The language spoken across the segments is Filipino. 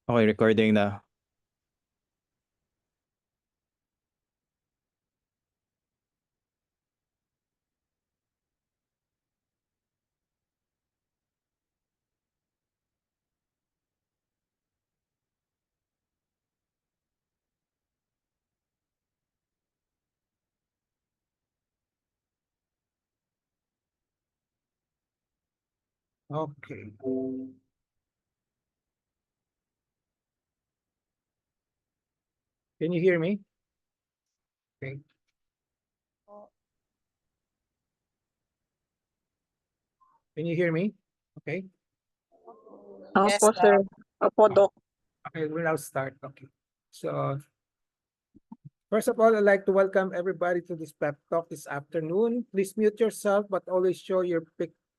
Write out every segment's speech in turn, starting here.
Okay, recording na. Okay. Can you hear me? Okay. Can you hear me? Okay. Yes, Opo, sir. Opo, Doc. Okay, we'll now start. Okay. So, first of all, I'd like to welcome everybody to this pep talk this afternoon. Please mute yourself, but always show your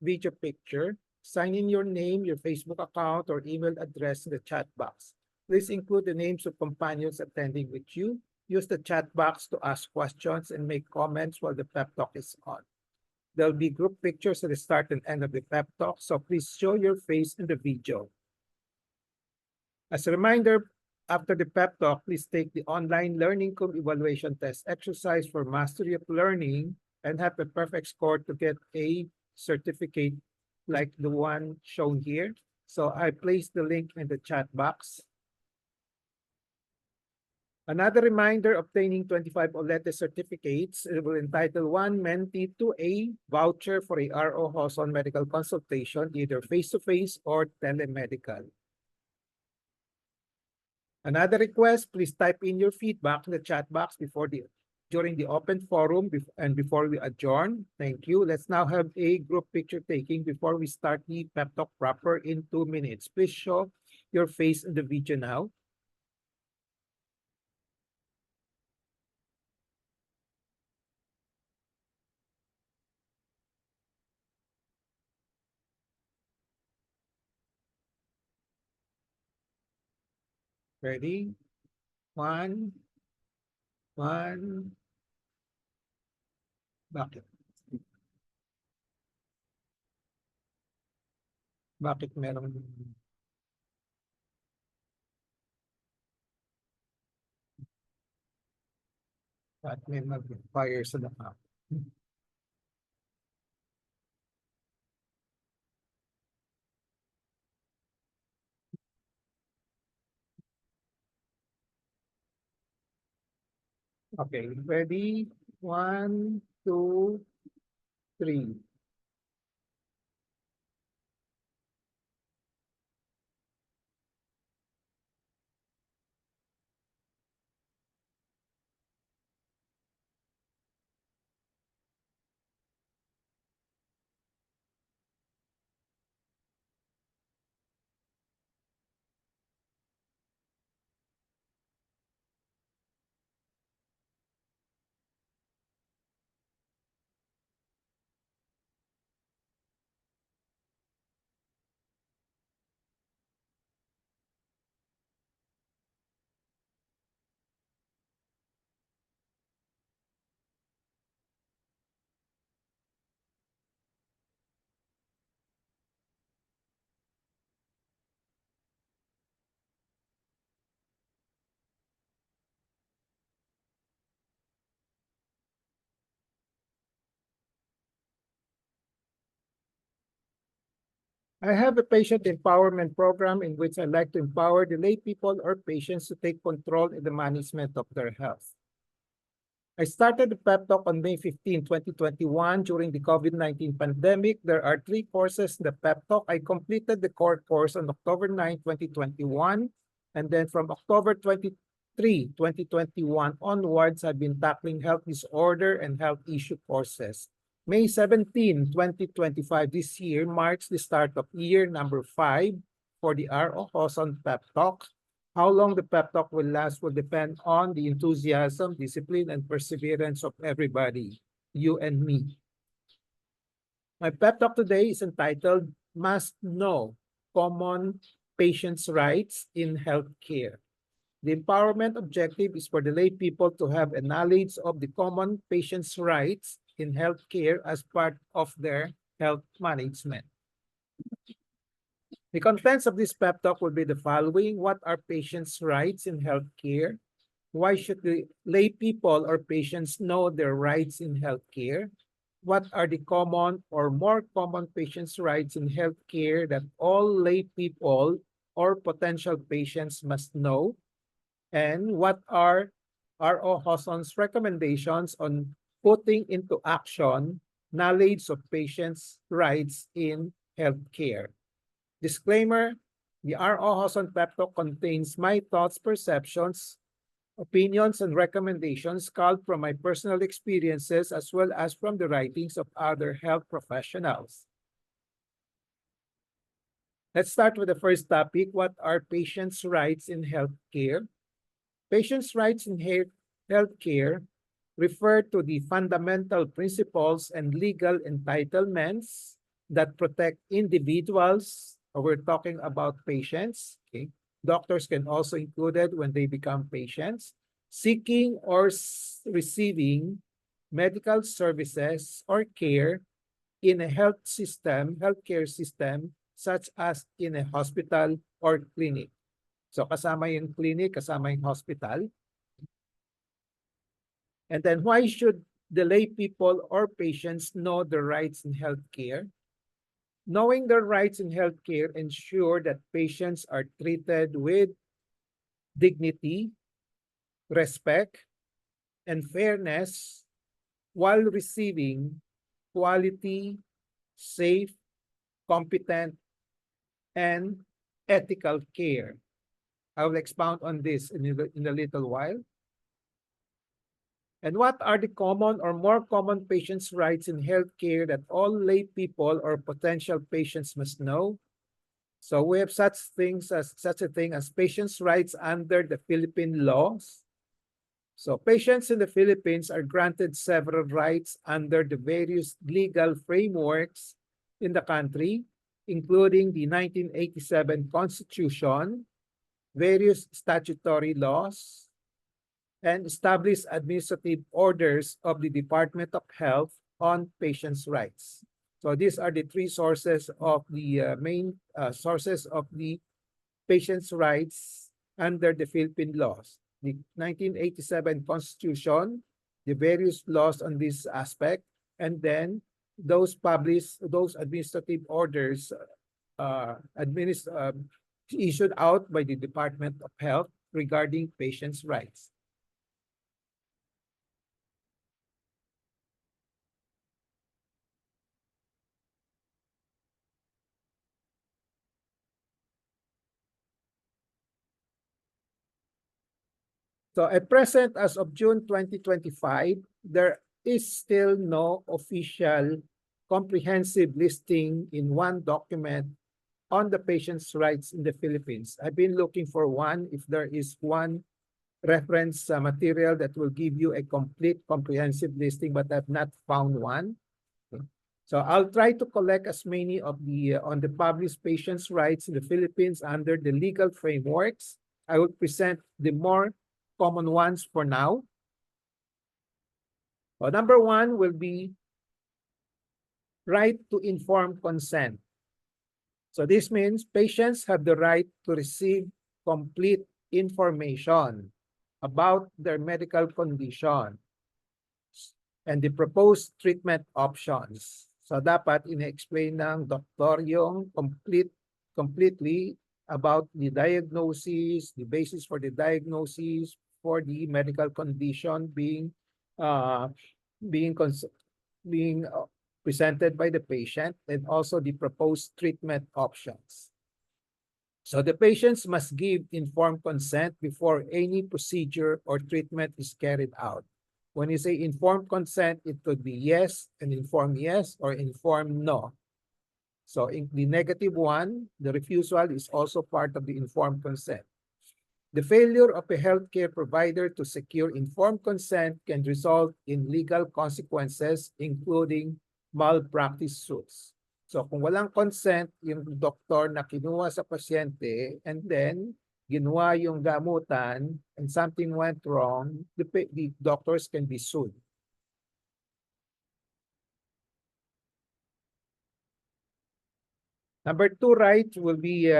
video picture. Sign in your name, your Facebook account, or email address in the chat box. Please include the names of companions attending with you. Use the chat box to ask questions and make comments while the pep talk is on. There'll be group pictures at the start and end of the pep talk, so please show your face in the video. As a reminder, after the pep talk, please take the online learning curve evaluation test exercise for mastery of learning and have a perfect score to get a certificate like the one shown here. So I placed the link in the chat box. Another reminder, obtaining 25 OLETE certificates will entitle one mentee to a voucher for a RO Hoson medical consultation, either face-to-face or telemedical. Another request, please type in your feedback in the chat box during the open forum and before we adjourn. Thank you. Let's now have a group picture taking before we start the pep talk proper in 2 minutes. Please show your face in the video now. Ready? One. Bakit? Bakit meron? Bakit may mag-fire sa nakap? Okay, ready? 1, 2, 3. I have a patient empowerment program in which I like to empower the lay people or patients to take control in the management of their health. I started the pep talk on May 15, 2021 during the COVID-19 pandemic. There are 3 courses in the pep talk. I completed the core course on October 9, 2021. And then from October 23, 2021 onwards, I've been tackling health disorder and health issue courses. May 17, 2025, this year marks the start of year number 5 for the RO Hoson Pep Talk. How long the pep talk will last will depend on the enthusiasm, discipline, and perseverance of everybody, you and me. My pep talk today is entitled Must Know Common Patients' Rights in Healthcare. The empowerment objective is for the lay people to have a knowledge of the common patients' rights in healthcare as part of their health management. The contents of this pep talk will be the following. What are patients' rights in healthcare? Why should the lay people or patients know their rights in healthcare? What are the common or more common patients' rights in healthcare that all lay people or potential patients must know? And what are R.O. Hawson's recommendations on putting into action knowledge of patients' rights in healthcare? Disclaimer, the R.O. Hawson Pep Talk contains my thoughts, perceptions, opinions, and recommendations culled from my personal experiences as well as from the writings of other health professionals. Let's start with the first topic. What are patients' rights in healthcare? Patients' rights in healthcare refer to the fundamental principles and legal entitlements that protect individuals. We're talking about patients. Okay. Doctors can also include it when they become patients, seeking or receiving medical services or care in a healthcare system, such as in a hospital or clinic. So kasama yung clinic, kasama yung hospital. And then why should the lay people or patients know their rights in healthcare? Knowing their rights in healthcare ensure that patients are treated with dignity, respect, and fairness while receiving quality, safe, competent, and ethical care. I will expound on this in a little while. And what are the common or more common patients' rights in healthcare that all lay people or potential patients must know? So we have such a thing as patients' rights under the Philippine laws. So patients in the Philippines are granted several rights under the various legal frameworks in the country, including the 1987 Constitution, various statutory laws, and established administrative orders of the Department of Health on patients' rights. So these are the three sources of the main sources of the patients' rights under the Philippine laws. The 1987 Constitution, the various laws on this aspect, and then those administrative orders issued out by the Department of Health regarding patients' rights. So at present, as of June 2025, there is still no official comprehensive listing in one document on the patient's rights in the Philippines. I've been looking for one, if there is one reference material that will give you a complete comprehensive listing, but I've not found one. Okay. So I'll try to collect as many of the on the published patients' rights in the Philippines under the legal frameworks. I will present the more common ones for now. Well, number one will be right to informed consent. So this means patients have the right to receive complete information about their medical condition and the proposed treatment options. So dapat ina-explain ng doktor yung completely about the diagnosis, the basis for the diagnosis, for the medical condition being presented by the patient, and also the proposed treatment options. So the patients must give informed consent before any procedure or treatment is carried out. When you say informed consent, it could be yes, an informed yes, or informed no. So in the negative one, the refusal is also part of the informed consent. The failure of a healthcare provider to secure informed consent can result in legal consequences, including malpractice suits. So kung walang consent yung doktor na kinuha sa pasyente and then ginawa yung gamutan and something went wrong, the doctors can be sued. Number 2 right will be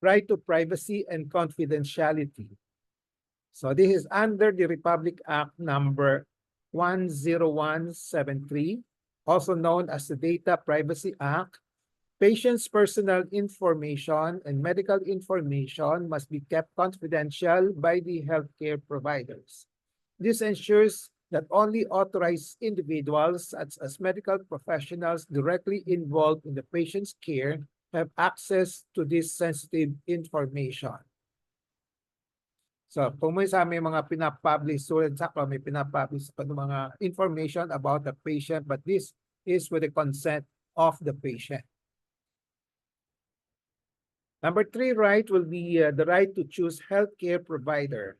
right to privacy and confidentiality. So this is under the Republic Act number 10173, also known as the Data Privacy Act. Patients' personal information and medical information must be kept confidential by the healthcare providers. This ensures that only authorized individuals, such as medical professionals directly involved in the patient's care, have access to this sensitive information. So, kung may mga pinapublish, so sakto may pinapublish pa ng mga information about the patient, but this is with the consent of the patient. Number 3 right will be the right to choose healthcare provider.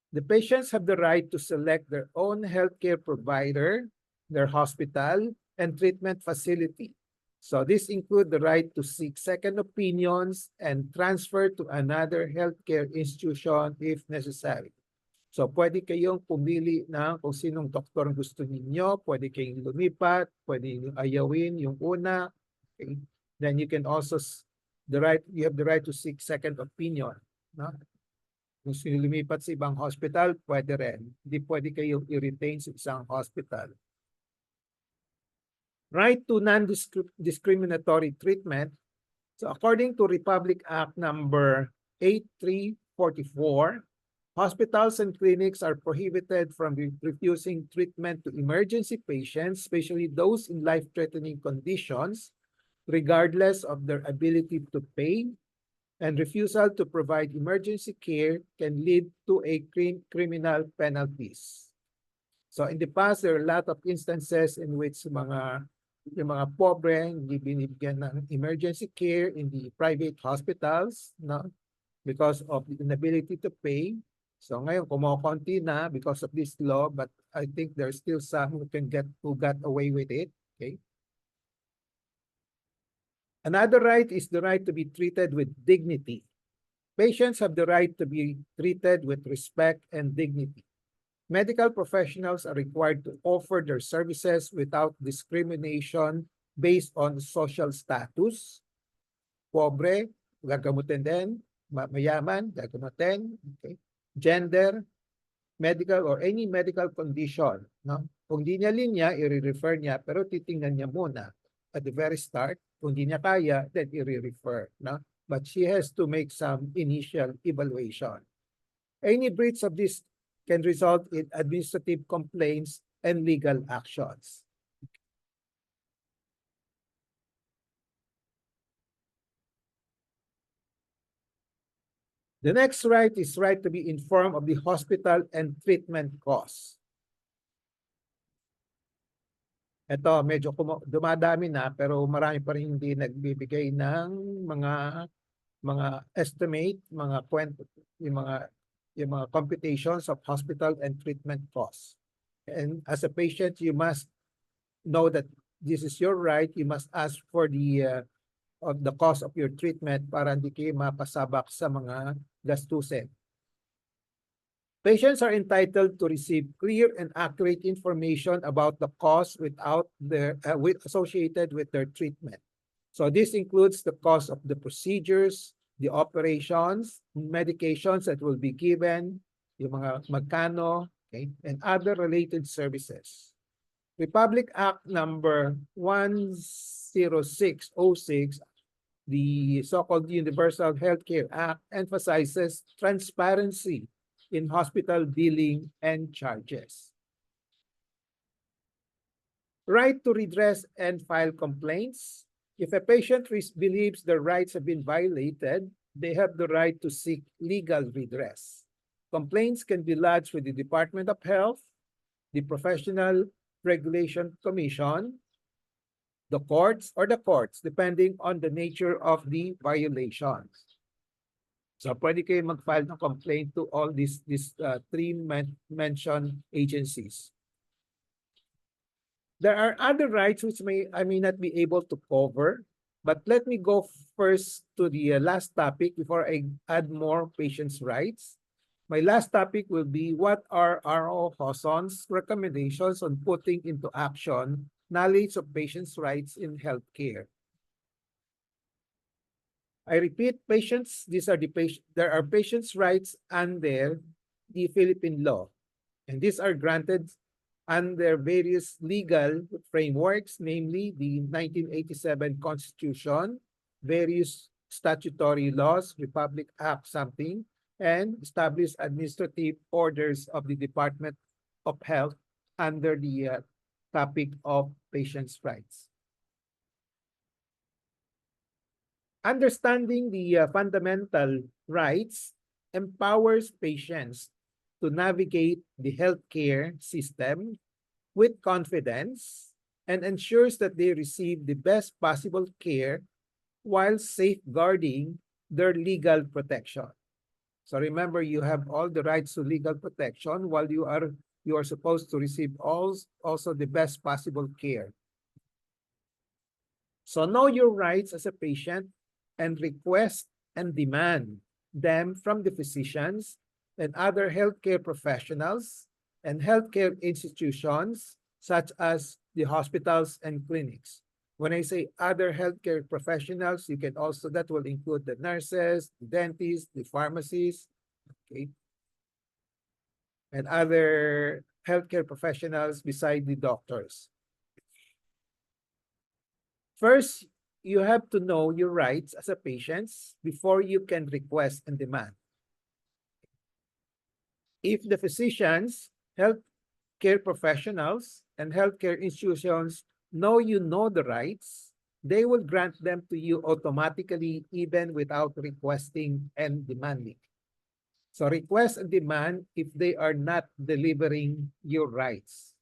The patients have the right to select their own healthcare provider, their hospital, and treatment facility. So this includes the right to seek second opinions and transfer to another healthcare institution if necessary. So pwede kayong pumili ng kung sinong doktor gusto ninyo, pwede kayong lumipat, pwede yung ayawin yung una. Okay. Then you can also you have the right to seek second opinion. No? Kung sino lumipat sa ibang hospital, pwede rin. Hindi pwede kayong i-retain sa isang hospital. Right to non-discriminatory treatment. So according to Republic Act number 8344, hospitals and clinics are prohibited from refusing treatment to emergency patients, especially those in life-threatening conditions, regardless of their ability to pay, and refusal to provide emergency care can lead to a criminal penalties. So in the past, there are a lot of instances in which yung mga pobre hindi binibigyan ng emergency care in the private hospitals, no? Because of the inability to pay. So ngayon, kumukonti na because of this law, but I think there's still some who got away with it. Okay. Another right is the right to be treated with dignity. Patients have the right to be treated with respect and dignity. Medical professionals are required to offer their services without discrimination based on social status. Pobre, gagamutin din. Mayaman, gagamutin. Okay. Gender, medical or any medical condition. No? Kung di niya linya, i-refer niya, pero titingnan niya muna at the very start. Kung di niya kaya, then i-refer. No? But she has to make some initial evaluation. Any breach of this can result in administrative complaints and legal actions. The next right is right to be informed of the hospital and treatment costs. Ito, medyo dumadami na pero marami pa rin hindi nagbibigay ng mga estimate, mga kwento, yung mga computations of hospital and treatment costs. And as a patient, you must know that this is your right. You must ask for the cost of your treatment para hindi kayo mapasabak sa mga gastusin. Patients are entitled to receive clear and accurate information about the costs associated with their treatment. So this includes the cost of the procedures, the operations, medications that will be given, yung mga magkano, okay, and other related services. Republic Act number 10606, the so-called Universal Healthcare Act, emphasizes transparency in hospital billing and charges. Right to redress and file complaints. If a patient believes their rights have been violated, they have the right to seek legal redress. Complaints can be lodged with the Department of Health, the Professional Regulation Commission, the courts, depending on the nature of the violations. So pwede kayo mag-file ng complaint to all these three mentioned agencies. There are other rights which I may not be able to cover, but let me go first to the last topic before I add more patients' rights. My last topic will be what are R.O. Hoson's recommendations on putting into action knowledge of patients' rights in healthcare. I repeat, patients, there are patients' rights under the Philippine law, and these are granted under various legal frameworks, namely the 1987 Constitution, various statutory laws, Republic Act something, and established administrative orders of the Department of Health under the topic of patients' rights. Understanding the fundamental rights empowers patients to navigate the healthcare system with confidence and ensures that they receive the best possible care while safeguarding their legal protection. So remember, you have all the rights to legal protection while you are supposed to receive also the best possible care. So know your rights as a patient and request and demand them from the physicians and other healthcare professionals and healthcare institutions such as the hospitals and clinics. When I say other healthcare professionals, you can also, that will include the nurses, the dentists, the pharmacists, okay, and other healthcare professionals beside the doctors. First, you have to know your rights as a patient before you can request and demand. If the physicians, healthcare professionals, and healthcare institutions know you know the rights, they will grant them to you automatically even without requesting and demanding. So request and demand if they are not delivering your rights.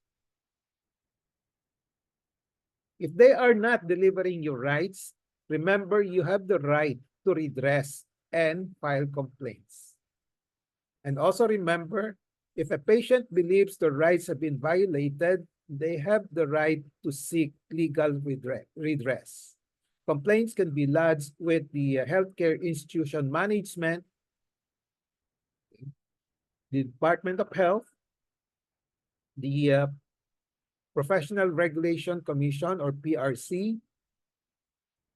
If they are not delivering your rights, remember you have the right to redress and file complaints. And also remember, if a patient believes their rights have been violated, they have the right to seek legal redress. Complaints can be lodged with the healthcare institution management, the Department of Health, the Professional Regulation Commission or PRC,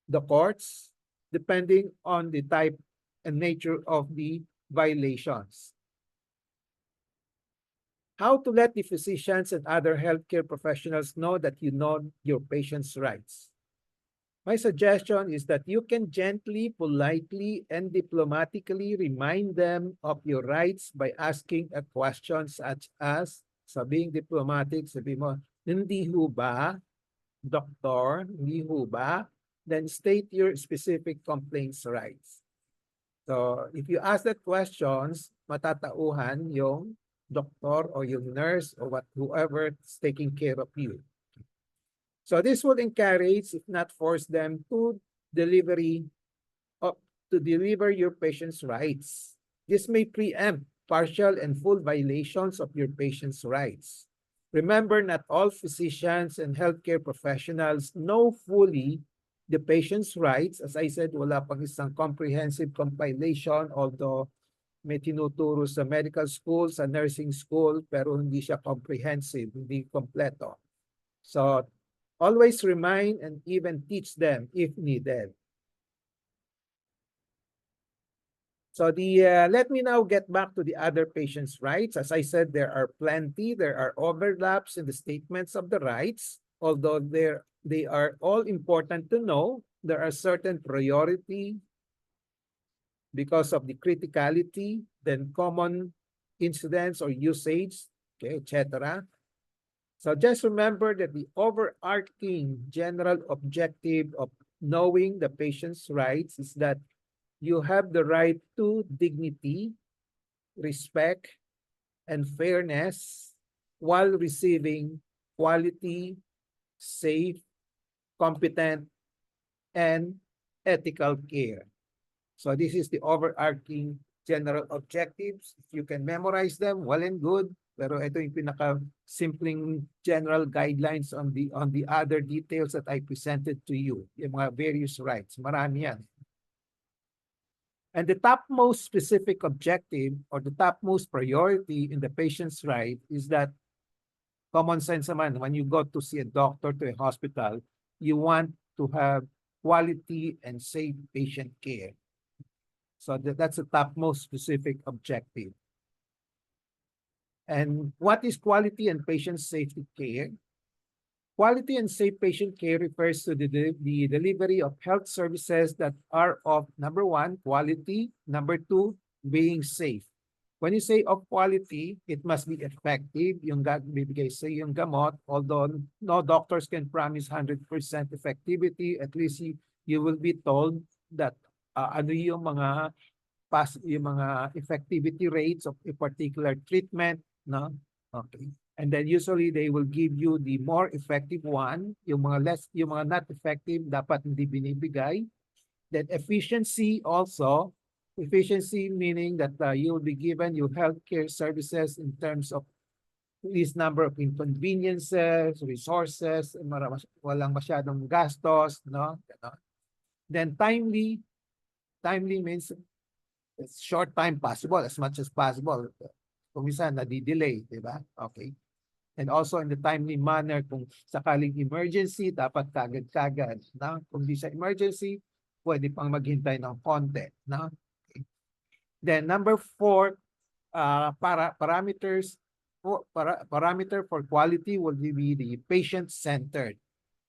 the courts, depending on the type and nature of the violations. How to let the physicians and other healthcare professionals know that you know your patient's rights. My suggestion is that you can gently, politely, and diplomatically remind them of your rights by asking a question such as, being diplomatic, sabi mo, hindi ho ba, doktor, hindi ho ba? Then state your specific complaints rights. So if you ask that questions, matatauhan yung doctor or yung nurse or whoever is taking care of you. So this will encourage, if not force them to deliver your patient's rights. This may preempt partial and full violations of your patient's rights. Remember, not all physicians and healthcare professionals know fully the patient's rights. As I said, wala pang isang comprehensive compilation, although may tinuturo sa medical school, sa nursing school, pero hindi siya comprehensive, hindi kompleto. So, always remind and even teach them if needed. So let me now get back to the other patients' rights. As I said, there are plenty. There are overlaps in the statements of the rights. Although they are all important to know, there are certain priority because of the criticality, then common incidents or usage, okay, etc. So just remember that the overarching general objective of knowing the patient's rights is that you have the right to dignity, respect, and fairness while receiving quality, safe, competent, and ethical care. So this is the overarching general objectives. If you can memorize them, well and good. Pero ito yung pinaka-simpleng general guidelines on the other details that I presented to you, yung mga various rights. Marami yan. And the topmost specific objective or the topmost priority in the patient's right is that common sense naman, when you go to see a doctor, to a hospital, you want to have quality and safe patient care. So that's the topmost specific objective. And what is quality and patient safety care? Quality and safe patient care refers to the delivery of health services that are of, number one, quality, number two, being safe. When you say of quality, it must be effective. Yung bibigay sa yung gamot, although no doctors can promise 100% effectivity, at least you will be told that ano yung mga yung mga effectivity rates of a particular treatment, no? Okay. And then usually they will give you the more effective one, yung mga not effective dapat hindi binibigay. Then efficiency also, efficiency meaning that you will be given your healthcare services in terms of least number of inconveniences, resources, walang masyadong gastos, no? Then timely means it's short time possible, as much as possible. Kung minsan, nadi-delay, di ba? Okay. And also in the timely manner, kung sakaling emergency, dapat kagad-kagad. Na? Kung di sa emergency, pwede pang maghintay ng konti. Na? Okay. Then number 4, parameter for quality will be the patient-centered.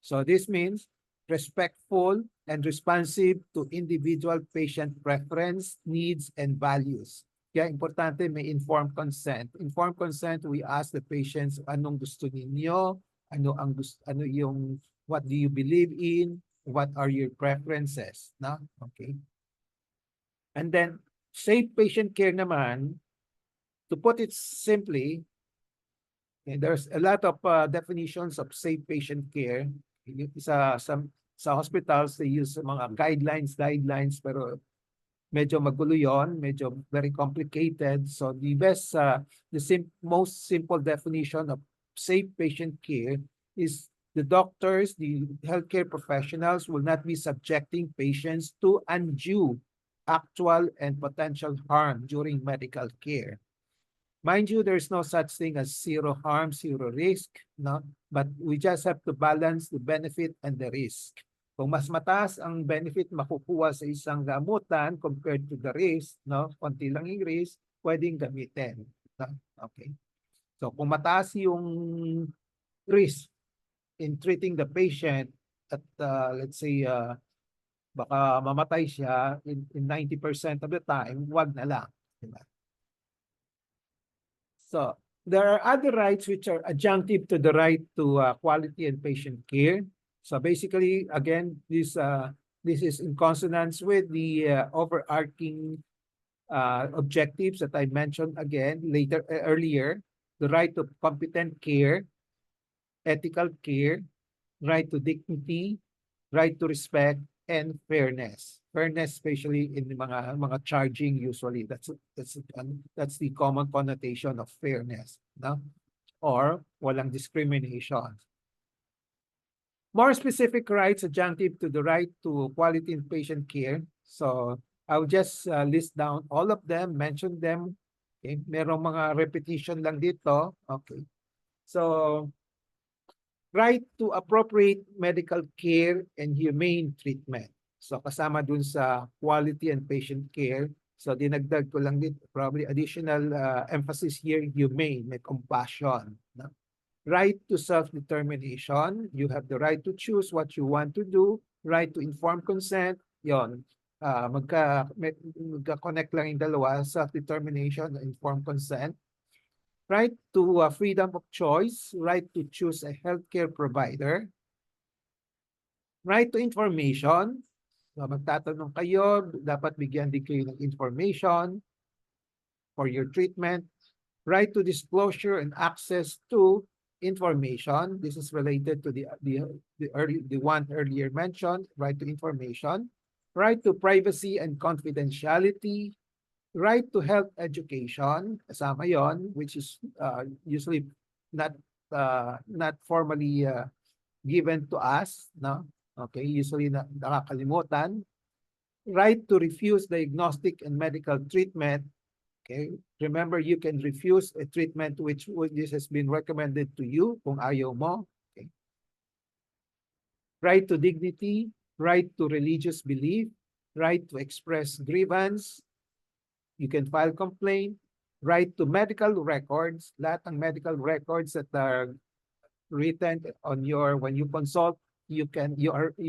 So this means respectful and responsive to individual patient preference, needs, and values. Kaya importante may informed consent. Informed consent, we ask the patients, anong gusto ninyo, ano yung, what do you believe in, what are your preferences, no? Okay. And then, safe patient care naman, to put it simply, there's a lot of definitions of safe patient care. Sa hospitals, they use mga guidelines, pero medyo magulo yon, medyo very complicated. So the best, most simple definition of safe patient care is the doctors, the healthcare professionals will not be subjecting patients to undue actual and potential harm during medical care. Mind you, there's no such thing as zero harm, zero risk, no? But we just have to balance the benefit and the risk. Kung mas mataas ang benefit makukuha sa isang gamutan compared to the risk, no? Konti lang yung risk, pwedeng gamitin. No? Okay. So kung mataas yung risk in treating the patient at let's say baka mamatay siya in 90% of the time, wag na lang. Diba? So there are other rights which are adjunctive to the right to quality and patient care. So basically, again, this is in consonance with the overarching objectives that I mentioned earlier, the right to competent care, ethical care, right to dignity, right to respect, and fairness. Fairness, especially in the mga charging, usually that's the common connotation of fairness, no? Or walang discrimination. More specific rights adjunctive to the right to quality and patient care. So I'll just list down all of them, mention them. Okay, merong mga repetition lang dito. Okay, so right to appropriate medical care and humane treatment. So kasama dun sa quality and patient care. So dinagdag ko lang dito, probably additional emphasis here, humane, may compassion. No? Right to self-determination. You have the right to choose what you want to do. Right to informed consent. Yon. Magka-connect lang yung dalawa, self-determination and informed consent. Right to freedom of choice, right to choose a healthcare provider, right to information. So magtatanong kayo, dapat bigyan din kayo ng information for your treatment. Right to disclosure and access to information. This is related to the one earlier mentioned, right to information. Right to privacy and confidentiality. Right to health education, kasama yon, which is usually not formally given to us, no? Okay, usually nakakalimutan. Right to refuse diagnostic and medical treatment. Okay, remember you can refuse a treatment which this has been recommended to you kung ayaw mo. Okay. Right to dignity, right to religious belief, right to express grievance, you can file complaint, right to medical records, lahat ng medical records that are written on your, when you consult, you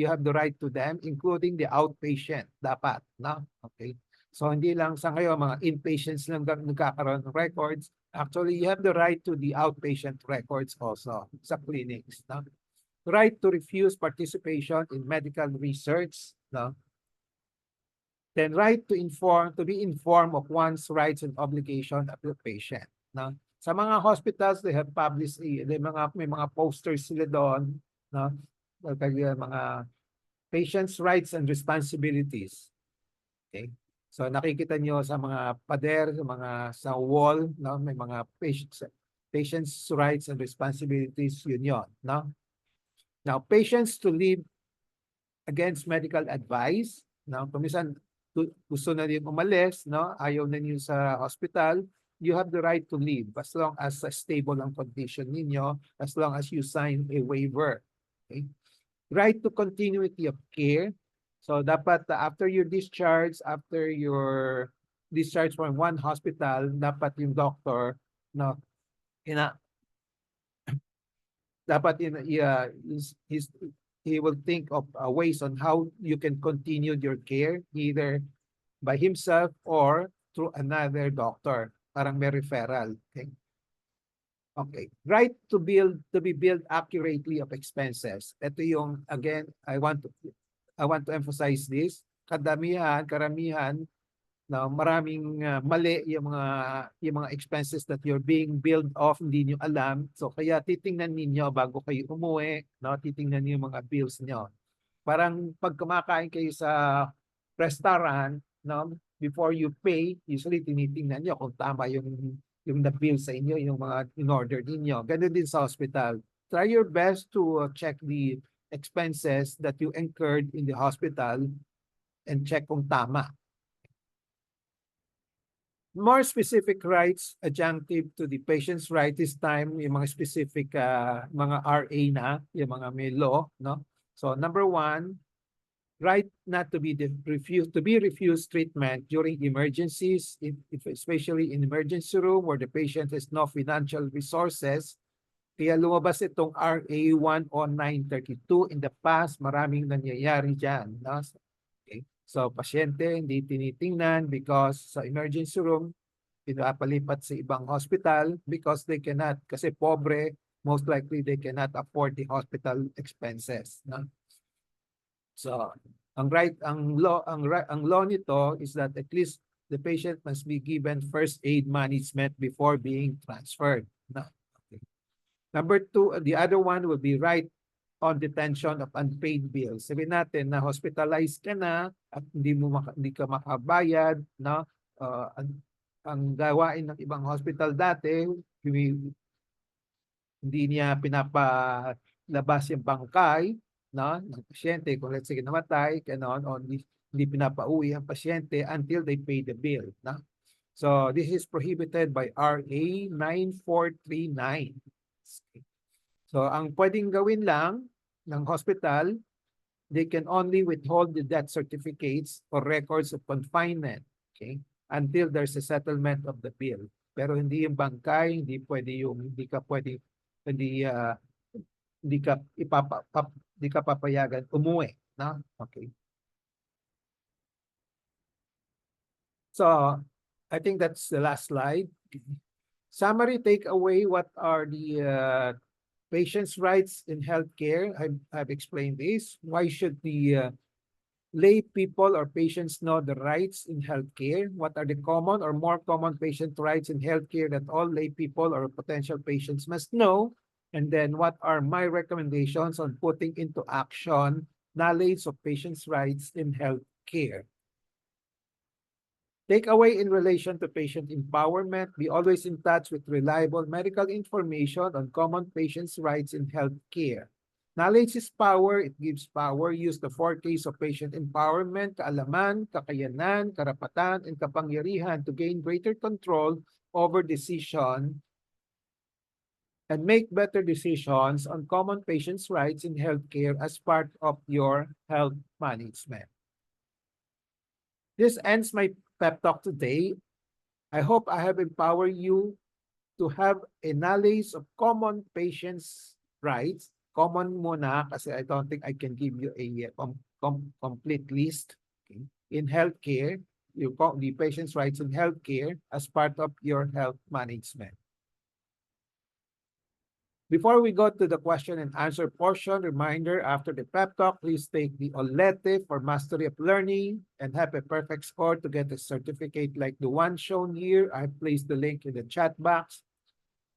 have the right to them, including the outpatient, dapat, no? Okay. So hindi lang sa ngayon, mga inpatients lang nagkakaroon ng records. Actually, you have the right to the outpatient records also sa clinics, no? Right to refuse participation in medical research, no? Then right to be informed of one's rights and obligation of the patient, no? Sa mga hospitals, they have published, may mga posters sila doon, no? Mga patients' rights and responsibilities. Okay? So nakikita nyo sa mga pader, sa wall, no? May mga patients' rights and responsibilities, yun, no? Now, patients to live against medical advice, no? Kumisan gusto na din umalis, no? Ayaw na niyo sa hospital, you have the right to leave as long as stable ang condition ninyo, as long as you sign a waiver. Okay? Right to continuity of care. So dapat after your discharge, after your discharge from one hospital, dapat yung doctor, no, dapat he will think of ways on how you can continue your care, either by himself or through another doctor. Parang may referral. Okay. Okay. Right to be billed accurately of expenses. Ito yung, again, I want to emphasize this. Karamihan, na maraming mali yung mga expenses that you're being billed off, hindi niyo alam. So kaya titingnan ninyo bago kayo umuwi, no? Titingnan niyo yung mga bills niyo. Parang pag kumakain kayo sa restaurant, no? Before you pay, usually tinitingnan niyo kung tama yung na bill sa inyo, yung mga in-order ninyo. Ganun din sa hospital. Try your best to check the expenses that you incurred in the hospital and check kung tama. More specific rights adjunctive to the patient's right this time, yung mga specific mga RA na, yung mga may law, no? So number 1, right not to be refused treatment during emergencies, especially in emergency room where the patient has no financial resources. Kaya lumabas itong RA 10932 in the past, maraming nangyayari dyan, no? So, pasyente hindi tinitingnan because sa emergency room, pinapalipat sa ibang hospital because they cannot, kasi pobre, most likely they cannot afford the hospital expenses. No? So, ang law nito is that at least the patient must be given first aid management before being transferred. No? Okay. Number 2, the other one will be right on detention of unpaid bills. Sabihin natin na hospitalized ka na at hindi ka makabayad, no? Ang gawain ng ibang hospital dati, hindi niya pinapalabas yung bangkay, no, ng pasyente kung let's say namatay, ganon, o hindi pinapauwi ang pasyente until they pay the bill, no? So this is prohibited by RA 9439. So ang pwedeng gawin lang ng hospital, they can only withhold the death certificates or records of confinement, okay, until there's a settlement of the bill. Pero hindi yung bangkay, hindi ka papayagan umuwi, no? Okay. So, I think that's the last slide. Summary takeaway, what are the patients' rights in healthcare? I've explained this. Why should the lay people or patients know the rights in healthcare? What are the common or more common patient rights in healthcare that all lay people or potential patients must know? And then what are my recommendations on putting into action knowledge of patients' rights in healthcare? Takeaway in relation to patient empowerment, be always in touch with reliable medical information on common patients' rights in healthcare. Knowledge is power, it gives power. Use the 4 Ks of patient empowerment: kaalaman, kakayanan, karapatan, and kapangyarihan to gain greater control over decision and make better decisions on common patients' rights in healthcare as part of your health management. This ends my pep talk today. I hope I have empowered you to have a knowledge of common patients' rights. Common muna kasi I don't think I can give you a complete list. Okay? In healthcare, the patient's rights in healthcare as part of your health management. Before we go to the question and answer portion, reminder after the pep talk, please take the OLETE for Mastery of Learning and have a perfect score to get a certificate like the one shown here. I placed the link in the chat box.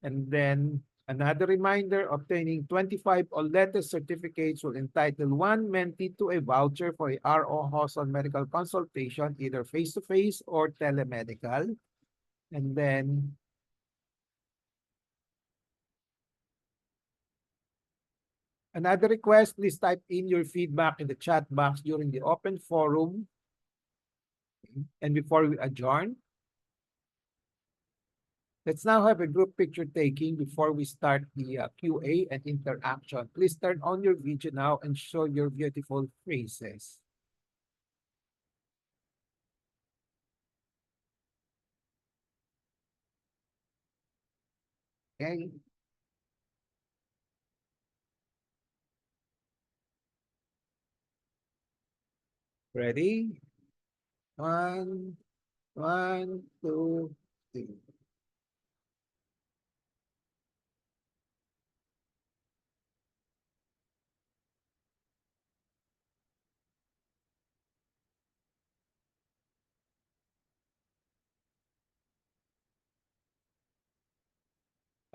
And then another reminder, obtaining 25 OLETE certificates will entitle one mentee to a voucher for a RO hospital medical consultation, either face-to-face or telemedical. And then another request, please type in your feedback in the chat box during the open forum. And before we adjourn, let's now have a group picture taking before we start the QA and interaction. Please turn on your video now and show your beautiful faces. Okay. Ready? One, 2, 3.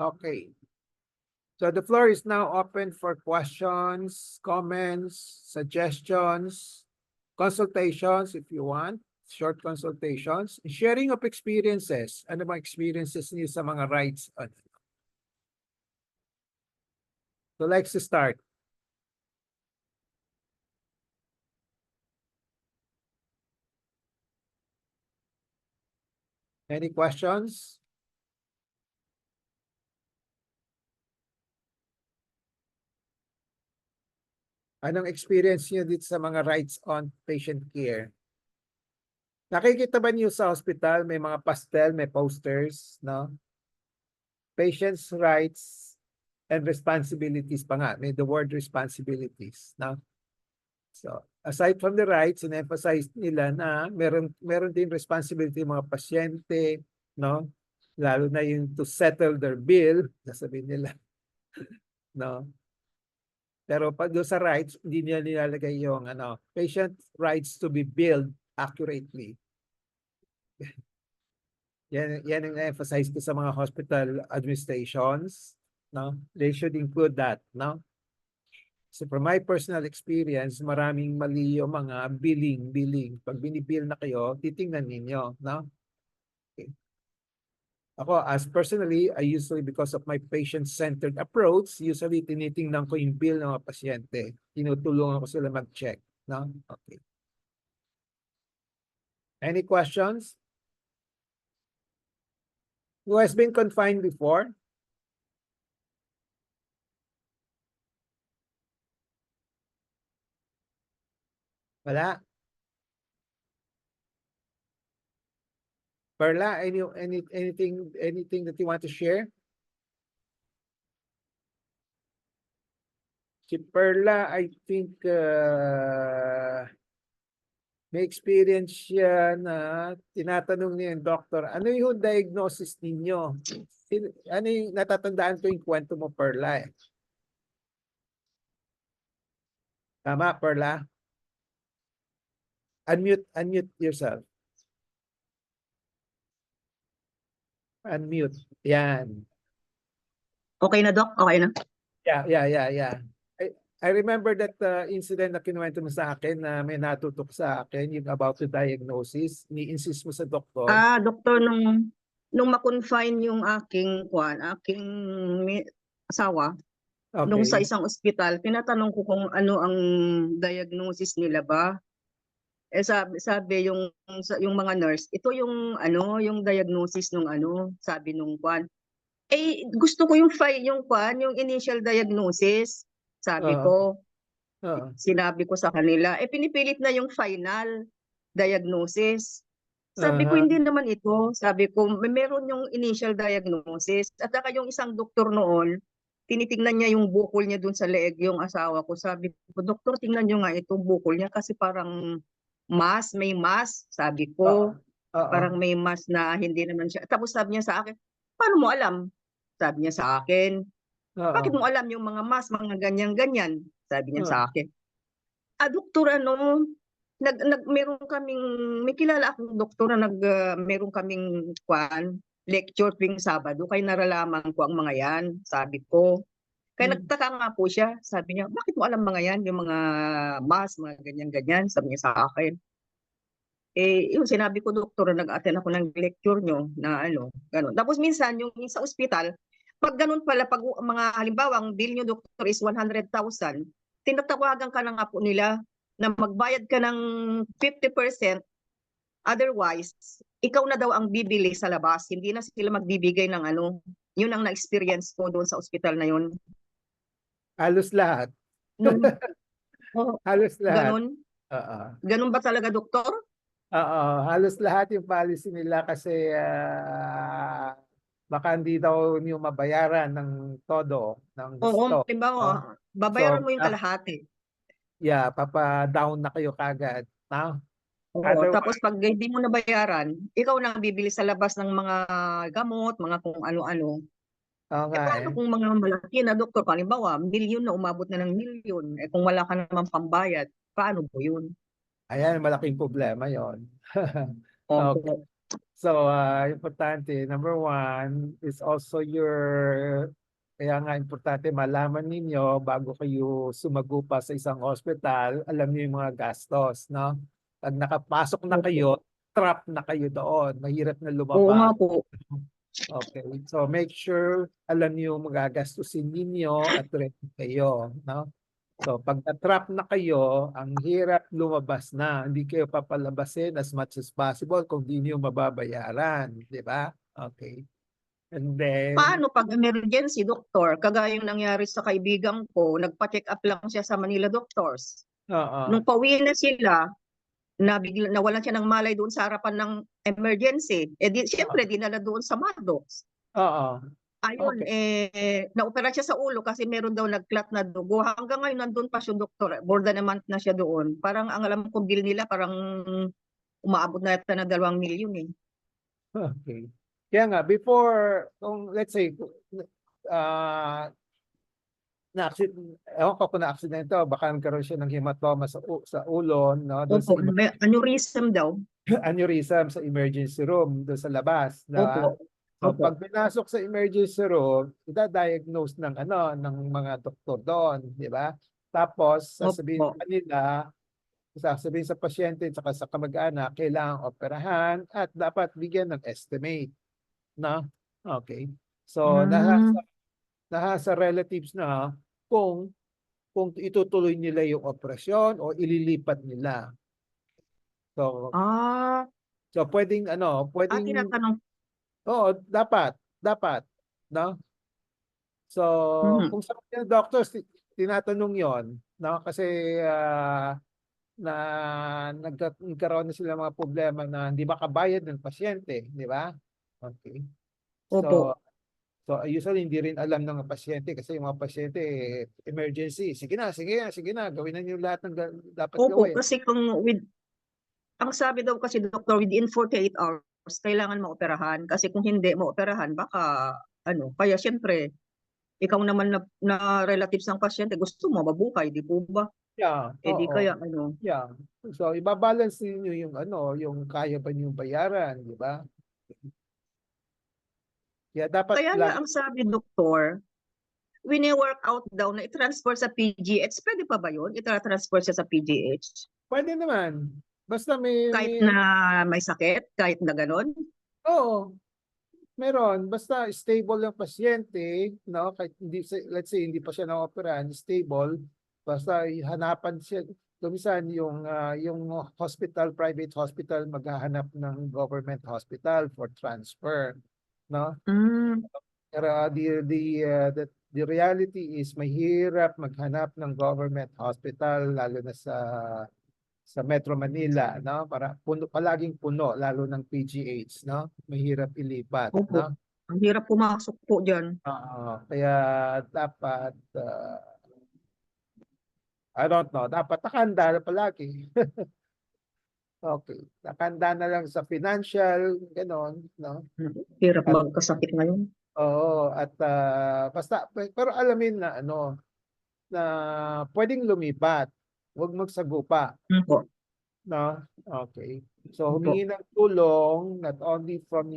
Okay. So the floor is now open for questions, comments, suggestions, consultations if you want, short consultations, sharing of experiences. Ano mga experiences niyo sa mga rights? So let's start. Any questions? Anong experience niyo dito sa mga rights on patient care? Nakikita ba niyo sa hospital may mga pastel, may posters, no? Patients' rights and responsibilities pa nga. May the word responsibilities, no? So, aside from the rights, in-emphasize nila na meron din responsibility yung mga pasyente, no? Lalo na yung to settle their bill, sasabihin nila, no? Pero pag doon sa rights, hindi nila nilalagay yung patient rights to be billed accurately. Yan ang emphasize ko sa mga hospital administrations, no? They should include that, no? So from my personal experience, maraming mali yung mga billing. Pag binibill na kayo, titingnan ninyo, no? Okay. Ako, as personally, I usually, because of my patient-centered approach, usually tinitingnan ko yung bill ng mga pasyente. Tinutulungan ko sila mag-check, no? Okay. Any questions? Who has been confined before? Wala. Perla, anything that you want to share? Si Perla, I think may experience siya na tinatanong niya yung doktor, ano yung diagnosis ninyo? Ano yung natatandaan ko yung kwento mo, Perla? Tama, Perla? Unmute yourself. Unmute. Yan. Okay na, Doc? Okay na? Yeah. I remember that incident na kinuwento mo sa akin na may natutok sa akin yung about the diagnosis. Ni-insist mo sa doktor. Doktor, nung ma-confine yung aking asawa, nung sa isang ospital, tinatanong ko kung ano ang diagnosis nila ba. Sabi yung mga nurse, ito yung diagnosis nung sabi nung kwan. Gusto ko yung initial diagnosis. Sabi ko, sinabi ko sa kanila, pinipilit na yung final. diagnosis. Sabi ko, Aha. hindi naman ito. Sabi ko, meron yung initial diagnosis. At saka yung isang doktor noon, tinitingnan niya yung bukol niya dun sa leeg, yung asawa ko. Sabi ko, doktor, tingnan niyo nga itong bukol niya kasi parang may mass. Sabi Oo. ko, Oo. parang may mass na hindi naman siya. Tapos sabi niya sa akin, paano mo alam? Sabi niya sa akin, bakit mo Oo. alam yung mga mass, mga ganyan-ganyan? Sabi niya sa Oo. akin. Doktor, meron kaming, may kilala akong doktor na meron kaming lecture tuwing Sabado, kaya naralaman ko ang mga yan, sabi ko. Kaya nagtaka nga po siya, sabi niya, bakit mo alam mga yan, yung mga mass, mga ganyan-ganyan, sabi niya sa akin. Yung sinabi ko, doktor, nag-attend ako ng lecture nyo na gano'n. Tapos minsan, yung sa ospital, pag ganun pala, pag mga halimbawa, ang bill nyo, doktor, is 100,000, tinatawagan ka na nga po nila na magbayad ka ng 50%, otherwise, ikaw na daw ang bibili sa labas. Hindi na sila magbibigay ng yun ang na-experience ko doon sa ospital na yun. Halos lahat. Halos lahat. Ganun? Oo. Ganun ba talaga, doktor? Oo, halos lahat yung policy nila kasi baka hindi daw niyo mabayaran ng todo, ng Oo, gusto. No? halimbawa, babayaran So, mo yung kalahati. yeah, papa-down na kayo kagad. No? Oo, tapos Otherwise, pag hindi mo nabayaran, ikaw na ang bibili sa labas ng mga gamot, mga kung ano-ano. oo nga Paano kung mga malaki na doktor, halimbawa, milyon na umabot na ng milyon, kung wala ka naman pambayad, paano po yun? Ayan, malaking problema yon. Okay. Opo. So, importante, number one is also kaya nga importante malaman ninyo bago kayo sumagupa sa isang hospital, alam niyo yung mga gastos, no? Pag nakapasok na Opo. kayo, trap na kayo doon, mahirap na Oo nga lumabas. po. Okay, so make sure alam niyo yung magagastusin ninyo at ready kayo, no? So pag na-trap na kayo, ang hirap lumabas na. Hindi kayo papalabasin as much as possible kung di niyo mababayaran, di ba? Okay. And then, Paano pag emergency, doktor? Kagaya yung nangyari sa kaibigan ko, nagpa-check up lang siya sa Manila Doctors. oo, Nung pauwi na sila, nawalan siya ng malay doon sa harapan ng emergency. Siyempre, dinala doon sa Maddox. oo, Ayun, okay. naopera siya sa ulo kasi meron daw nag-clot na dugo. Hanggang ngayon, nandun pa siya, doktor. More than a month na siya doon. Parang ang alam ko, bill nila, parang umaabot na yata ng 2 milyon eh. Okay. Kaya nga, before, kung let's say, uh, ewan ko kung na-aksidente o baka nagkaroon siya ng hematoma sa ulo, no? Doon Opo, sa may aneurysm daw. aneurysm sa emergency room, doon sa labas, di Opo, ba? So opo, pag pinasok sa emergency room, ida-diagnose ng ng mga doktor doon, di ba? Tapos opo. sasabihin sa pasyente at sa kamag-anak, kailangang operahan at dapat bigyan ng estimate, no? Okay. So Hmm. nasa relatives na kung itutuloy nila yung operasyon o ililipat nila. So Ah, pwedeng pwedeng tinatanong. oo, dapat, no? So, Mhm. kung sa mga doctors, tinatanong yon, no? Kasi na nagkaroon na sila mga problema na hindi makabayad ng pasyente, di ba? Okay. So, Opo. usually hindi rin alam ng pasyente kasi yung mga pasyente emergency. Sige na, gawin na niyo lahat ng dapat Opo, gawin. kasi ang sabi daw kasi doktor, within 48 hours, kailangan maoperahan. Kasi kung hindi maoperahan, baka kaya syempre, ikaw naman na relatives ng pasyente, gusto mo mabuhay, di po ba? Yeah, Di oo. kaya Yeah. So, ibabalance niyo yung yung kaya ba niyo bayaran, di ba? Kaya dapat Kaya nga lagi, ang sabi doktor, wini-work out daw na i-transfer sa PGH. Pwede pa ba yun? I-transfer siya sa PGH? pwede naman. Basta Kahit na may sakit, kahit na gano'n? oo, meron. Basta stable yung pasyente, no? Kahit let's say, hindi pa siya na-operahan, stable. Basta hanapan siya, lumisan yung hospital, private hospital, maghahanap ng government hospital for transfer, no? Mm. Pero the reality is mahirap maghanap ng government hospital lalo na sa Metro Manila, no? Para puno, palaging puno, lalo ng PGH, no? Mahirap ilipat, Opo. no? Ang hirap pumasok po diyan. Kaya dapat, I don't know, dapat nakahanda na palagi. Okay, nakahanda na lang sa financial, gano'n, no? Hirap At magkasakit ngayon. oo, at basta, pero alamin na ano, na pwedeng lumipat, huwag magsagupa, Opo. no? Okay. So Opo. humingi ng tulong not only from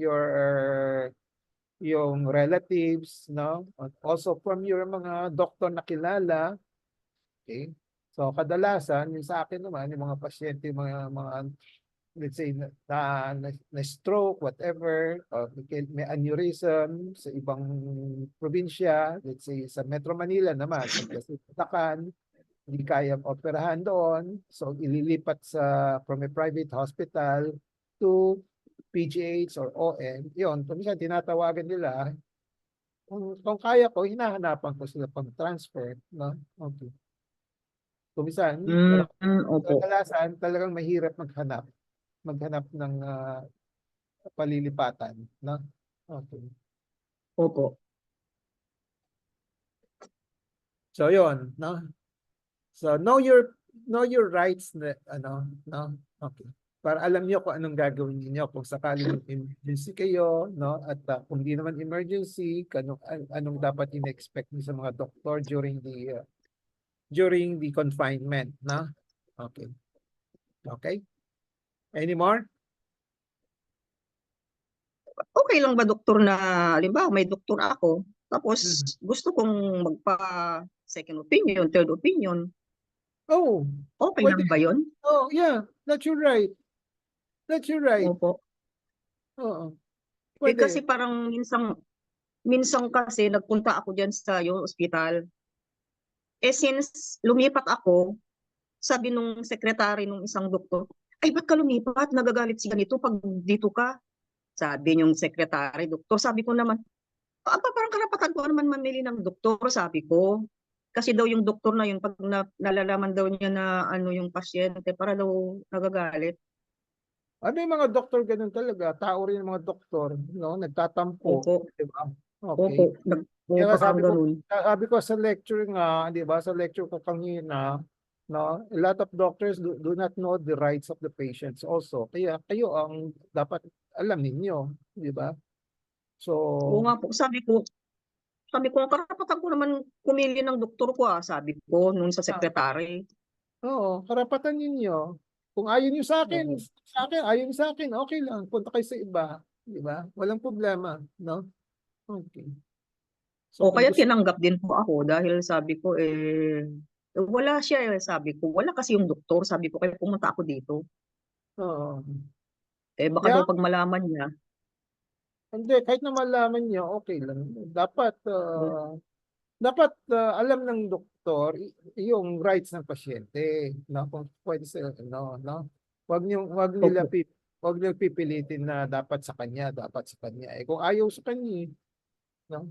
yung relatives, no? But also from your mga doktor na kilala. Okay? So kadalasan, yung sa akin naman, yung mga pasyente, mga let's say na stroke, whatever, or may aneurysm sa ibang probinsya, let's say sa Metro Manila naman, sa Bulacan, hindi kayang operahan doon, so ililipat from a private hospital to PGH or ON. Yun, minsan tinatawagan nila, kung kaya ko, hinahanapan ko sila pang transfer, no? Okay. Minsan, Opo. kadalasan talagang mahirap maghanap ng palilipatan, no? Okay. Opo. So yon, no? So know your rights na ano, no? Okay. Para alam niyo kung anong gagawin niyo kung sakaling emergency kayo, no? At kung di naman emergency, anong dapat in-expect niyo sa mga doktor during the confinement, no? Okay. Okay? Any more? Okay lang ba doktor na, halimbawa may doktor ako, tapos gusto kong magpa second opinion, third opinion, Oh, okay pwede. lang ba yun? Oh, yeah, that's your right. That's your right. Opo. Oo. Kasi Pwede. parang minsan kasi nagpunta ako diyan sa yung ospital. Since lumipat ako, sabi nung secretary nung isang doktor, ay ba't ka lumipat? Nagagalit siya ganito pag dito ka. Sabi yung secretary, doktor. Sabi ko naman, parang karapatan ko naman mamili ng doktor, sabi ko. Kasi daw yung doktor na yun, pag nalalaman daw niya na ano yung pasyente, para daw nagagalit. Ano yung mga doktor ganun talaga? Tao rin yung mga doktor, no? Nagtatampo, Opo. di ba? Opo. Okay. Kaya Parang ganun. sabi ko sa lecture nga, di ba? Sa lecture ko kanina, no? A lot of doctors do not know the rights of the patients also. Kaya kayo ang dapat alam ninyo, di ba? So, Oo nga po, sabi ko, karapatan ko naman pumili ng doktor ko, sabi ko nung sa secretary. oo, karapatan ninyo. Kung ayaw niyo sa akin, ayaw niyo sa akin, okay lang. Punta kayo sa iba, di ba? Walang problema, no? Okay. So, O kung kaya gusto, tinanggap din po ako dahil sabi ko wala siya, sabi ko wala kasi yung doktor, sabi ko kaya pumunta ako dito. oo. Baka daw Yeah, pag malaman niya. hindi, kahit na malaman niyo, okay lang. Dapat alam ng doktor yung rights ng pasyente, no? Kung pwede sa no, no. Opo. Wag niyo pipilitin na dapat sa kanya, kung ayaw sa kanya, no?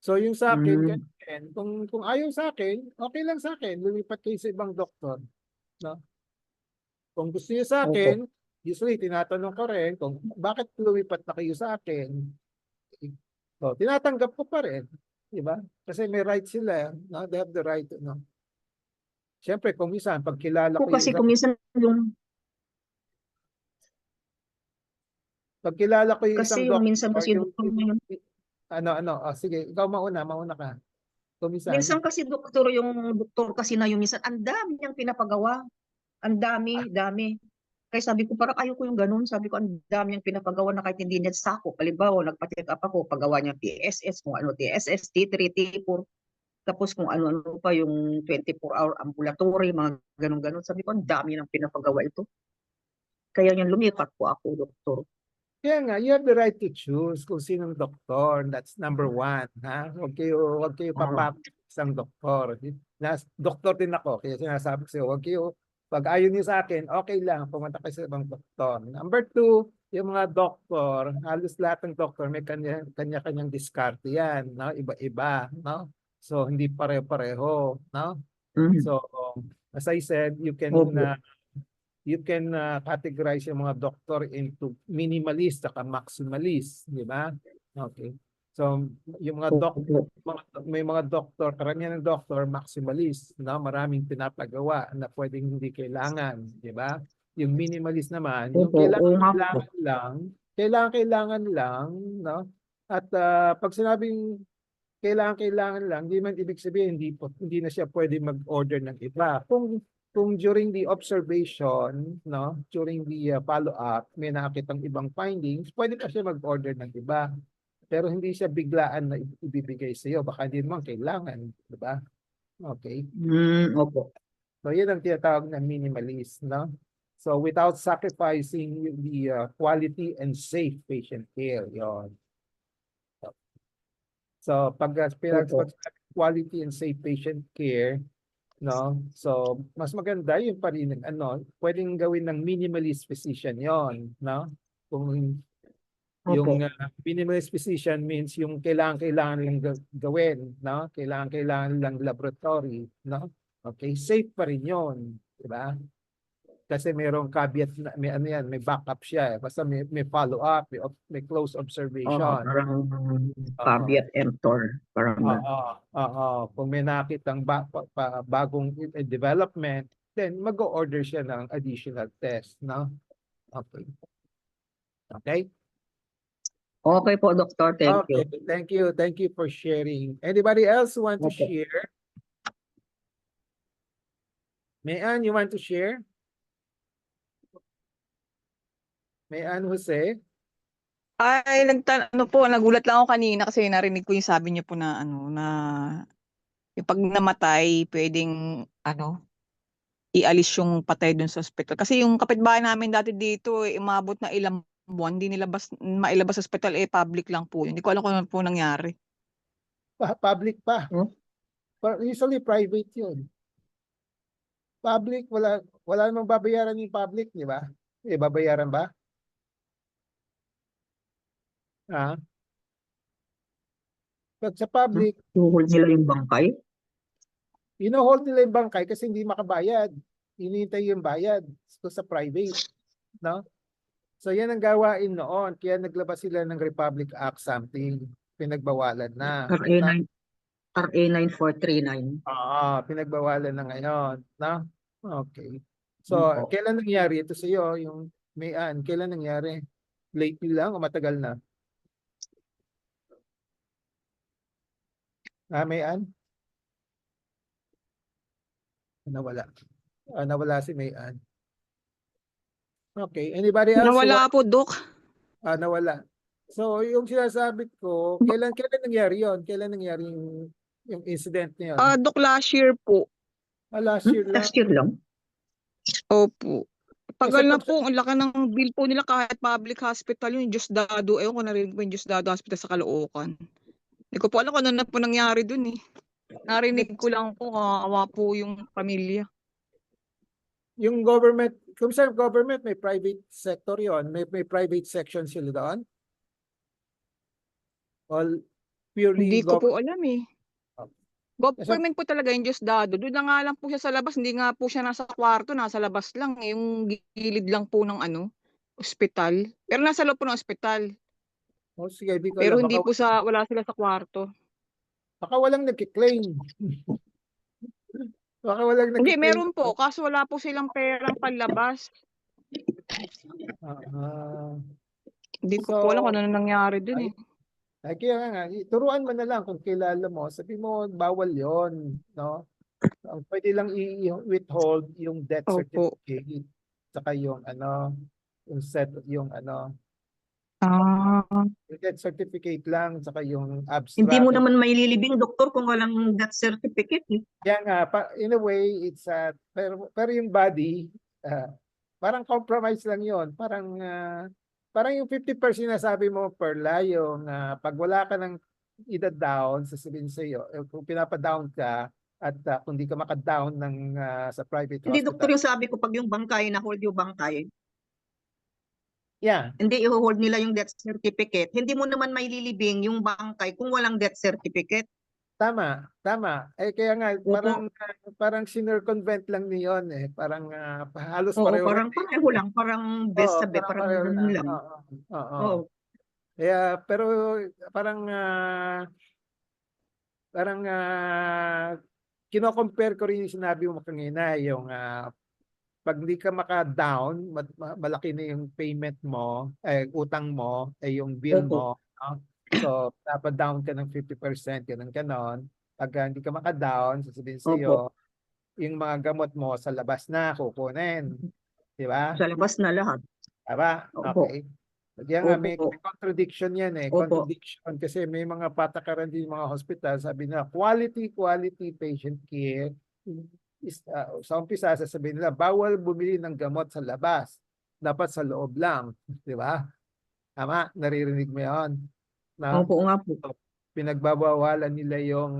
So yung sa akin, Mm. ganyan. Kung ayaw sa akin, okay lang sa akin. Lumipat kayo sa ibang doktor, no? Kung gusto niyo sa Opo. akin, usually tinatanong ko rin kung bakit lumipat na kayo sa akin. So, tinatanggap ko pa rin, di ba? Kasi may right sila, no? They have the right, no? Siyempre, kung minsan, pag kilala ko yung Kasi isang, kuminsan yung minsan doktor, kasi yung doktor na yun. sige, ikaw mauna ka. Kung minsan, Minsan kasi yung doktor kasi na yung minsan ang dami niyang pinapagawa. Ang dami. Kaya sabi ko, parang ayaw ko yung ganun. Sabi ko, ang dami niyang pinapagawa na kahit hindi niya sakop. Halimbawa, nagpa-check up ako, paggawa niya TSS, kung ano, TSS, T3, T4, tapos kung ano-ano pa yung 24-hour ambulatory, mga ganun-ganun. Sabi ko, ang dami ng pinapagawa ito. Kaya yung lumipat po ako, doktor. kaya nga, you have the right to choose kung sinong doktor. That's number one, ha? Huwag kayo papap isang doktor. Doktor din ako, kaya sinasabi ko sa'yo, pag ayaw niyo sa akin, okay lang, pumunta kayo sa ibang doktor. Number two, yung mga doktor, halos lahat ng doktor may kanya-kanyang diskarte yan, no? Iba-iba, no? So, hindi pare-pareho, no? Mhm. So, As I said, you can Opo. categorize yung mga doktor into minimalist at maximalist, di ba? Okay. So, yung mga Opo. may mga doktor, karamihan ng doktor, maximalist, no? Maraming pinapagawa na pwedeng hindi kailangan, di ba? Yung minimalist naman, yung Opo. Oo nga po. kailangan lang, no? At pag sinabing kailangan lang, di man ibig sabihin hindi na siya pwede mag-order ng iba. Kung during the observation, no, during the follow-up, may nakitang ibang findings, pwede pa siya mag-order ng iba. Pero hindi siya biglaan na ibibigay sa iyo, baka hindi naman kailangan, di ba? Okay. Opo. So, yun ang tinatawag na minimalist, no? So, without sacrificing the quality and safe patient care, yon. So, pag Opo. quality and safe patient care, no? So, mas maganda yung pa rin, pwedeng gawin ng minimalist physician yon, no? Kung yung Opo. minimalist physician means yung kailangan lang gawin, no? Kailangan lang laboratory, no? Okay, safe pa rin yon, di ba? Kasi mayroong caveat na may ano yan, may backup siya, basta may follow up, may close observation. Parang Oo. caveat emptor. Parang Oo. Kung may nakitang bagong development, then mag-order siya ng additional test, no? Okay. Okay? Okay po, Doktor. Thank you. Okay, thank you for sharing. Anybody else want to Opo. share? Mayan, you want to share? Mayan Jose? Ay, nagulat lang ako kanina kasi narinig ko yung sabi niyo po na yung pag namatay, pwedeng ialis yung patay dun sa ospital. Kasi yung kapitbahay namin dati dito, umabot na ilang buwan, hindi mailabas sa ospital, public lang po yun. Hindi ko alam kung ano po nangyari. Public pa. Hmm? Usually private yun. Public, wala namang babayaran yung public, di ba? Babayaran ba? Pag sa public, Tuhol nila yung bangkay? ino-hold nila yung bangkay kasi hindi makabayad. Hinihintay yung bayad sa private, no? So yan ang gawain noon. Kaya naglabas sila ng Republic Act something. Pinagbawalan na. RA 9439. Pinagbawalan na ngayon, no? Okay. So, kailan nangyari ito sa iyo, yung Mayan? Kailan nangyari? Lately lang o matagal na? Mayan? Nawala. Nawala si Mayan. Okay. Anybody else? Nawala po, Dok. Nawala. So, yung sinasabi ko, kailan nangyari yon? Kailan nangyari yung incident na yun? Dok, last year po. Last year lang. Last year lang? Opo. Tagal na po, ang laki ng bill po nila kahit public hospital yung Diosdado. Ewan ko narinig po yung Diosdado Hospital sa Caloocan. Hindi ko po alam kung ano na po nangyari dun eh. Narinig ko lang po, kawawa po yung pamilya. Yung government, kung sa government, may private sector yon, may private section sila doon? All purely Hindi ko po alam eh. Okay. Government po talaga yung Diosdado. Doon na nga lang po siya sa labas. Hindi nga po siya nasa kwarto. Nasa labas lang. Yung gilid lang po ng ospital. Pero nasa loob po ng ospital. Sige, di ko Pero alam. hindi po wala sila sa kwarto. Baka walang nagkiklaim. Baka walang Hindi, nagkiklaim. meron po. Kaso wala po silang perang panlabas. Hindi ko po alam kung ano nangyari dun eh. Kaya nga, turuan mo na lang kung kilala mo. Sabi mo, bawal yon, no? Pwede lang i-withhold yung death certificate. Saka yung yung yung death certificate lang, saka yung abstract. Hindi mo naman may lilibing, doktor, kung walang death certificate. Kaya nga, in a way, it's pero yung body, parang compromise lang yon. Parang yung 50% na sabi mo, Perla, yung pag wala ka ng ida-down, sasabihin sa iyo, kung pinapa-down ka, at kung di ka maka-down sa private hospital. Hindi, doktor, yung sabi ko, pag yung bangkay, na-hold yung bangkay, yeah, hindi i-hold nila yung death certificate. Hindi mo naman may lilibing yung bangkay kung walang death certificate. Tama, tama. Kaya nga Opo. parang sinircumvent lang niyon eh. Parang halos Oo, pareho parang lang. pareho lang, parang best Oo, sabi, parang parang pareho ganun lang. lang. Oo. Oo. Oo. Kaya pero parang kino-compare ko rin yung sinabi mo kanina, yung pag hindi ka maka-down, malaki na yung payment mo, utang mo, yung bill Opo. mo. No? So, dapat down ka ng 50%, ganun ganon. Pag hindi ka maka-down, sasabihin sa Opo. iyo, yung mga gamot mo sa labas na kukunin. Di ba? Sa labas na lahat. Tama? Opo. Okay. Kaya nga, may Opo. contradiction yan eh. Opo. Contradiction kasi may mga patakaran din mga hospital. Sabi na, quality patient care. Sa umpisa, sasabihin nila, bawal bumili ng gamot sa labas. Dapat sa loob lang. Di ba? Tama? Naririnig mo yun. Na, Opo nga po. pinagbabawalan nila yung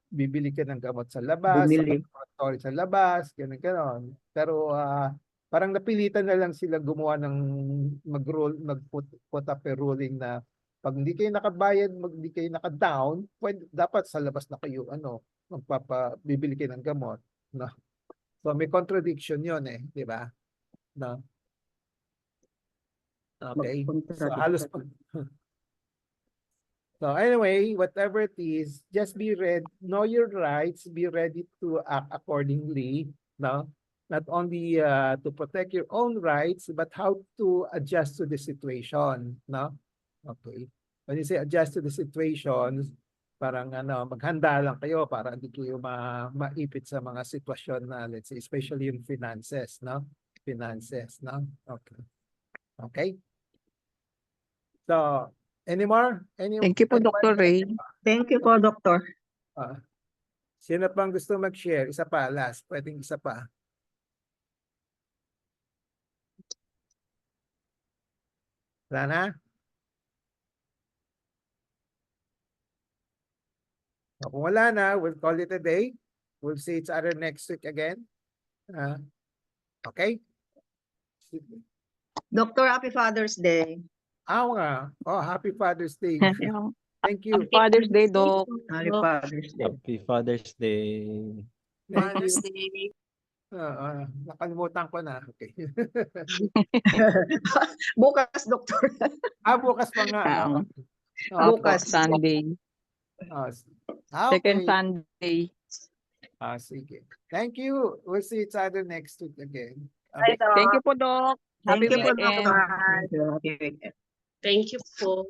bibili ka ng gamot sa labas, sa Bumili. laboratory sa labas, gano'n. Pero parang napilitan na lang sila gumawa ng mag-put up a ruling na pag hindi kayo nakabayad, hindi kayo naka-down, dapat sa labas na kayo bibili kayo ng gamot. No? So may contradiction yun eh, di ba? No? Okay. So halos So anyway, whatever it is, just be ready, know your rights, be ready to act accordingly, no? Not only to protect your own rights, but how to adjust to the situation, no? Okay. When you say adjust to the situation, parang maghanda lang kayo para hindi kayo maipit sa mga sitwasyon na, let's say, especially yung finances, no? Finances, no? Okay. Okay. So, any more? Thank you po, Dr. Ray. Thank you po, Doctor. Sino pang gusto mag-share? Isa pa, last. Pwedeng isa pa. Wala na? Kung wala na, we'll call it a day. We'll see each other next week again. Okay? Doctor, Happy Father's Day. Nga. Oh, Happy Father's Day. Thank you. Happy Father's Day, Doc. Happy Father's Day. Happy Father's Day. Thank you. Nakalimutan ko na. Okay. Bukas, Doctor. Bukas pa nga. Bukas. Sunday. Second Okay. Sunday. Sige. Thank you. We'll see each other next week again. Bye, Doc. Thank you po, Doc. Happy Thank you po, weekend. Doctor. Happy weekend. Thank you po.